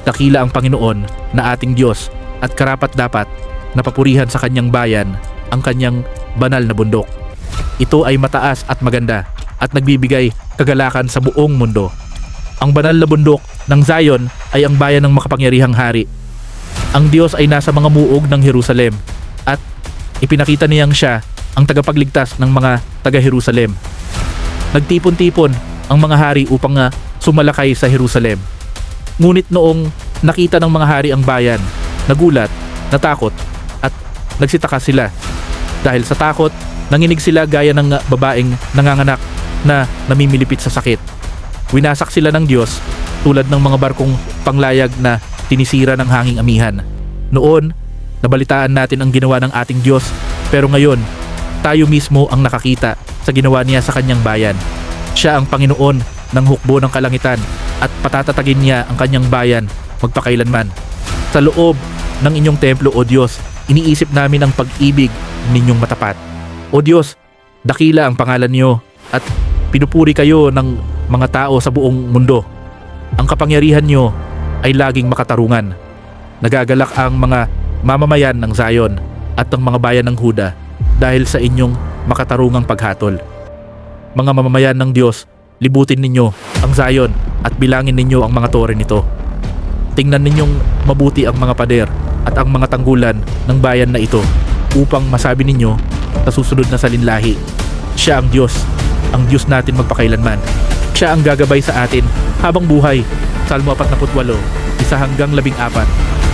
Dakila ang Panginoon na ating Diyos at karapat-dapat na papurihan sa kanyang bayan ang kanyang banal na bundok. Ito ay mataas at maganda at nagbibigay kagalakan sa buong mundo. Ang banal na bundok ng Zion ay ang bayan ng makapangyarihang hari. Ang Diyos ay nasa mga muog ng Jerusalem at ipinakita niyang siya ang tagapagligtas ng mga taga-Jerusalem. Nagtipon-tipon ang mga hari upang sumalakay sa Jerusalem. Ngunit noong nakita ng mga hari ang bayan, nagulat, natakot at nagsitaka sila. Dahil sa takot, nanginig sila gaya ng babaeng nanganganak na namimilipit sa sakit. Winasak sila ng Diyos tulad ng mga barkong panglayag na tinisira ng hanging amihan. Noon, nabalitaan natin ang ginawa ng ating Diyos, pero ngayon, tayo mismo ang nakakita sa ginawa niya sa kanyang bayan. Siya ang Panginoon ng hukbo ng kalangitan at patatatagin niya ang kanyang bayan magpakailanman. Sa loob ng inyong templo, O Diyos, iniisip namin ang pag-ibig ninyong matapat. O Diyos, dakila ang pangalan niyo at pinupuri kayo ng mga tao sa buong mundo. Ang kapangyarihan niyo ay laging makatarungan. Nagagalak ang mga mamamayan ng Zion at ang mga bayan ng Huda dahil sa inyong makatarungang paghatol. Mga mamamayan ng Diyos, libutin ninyo ang Zion at bilangin ninyo ang mga tore nito. Tingnan ninyong mabuti ang mga pader at ang mga tanggulan ng bayan na ito upang masabi ninyo sa susunod na salinlahi, siya ang Diyos natin magpakailanman. Siya ang gagabay sa atin habang buhay. Salmo 48, 1-14.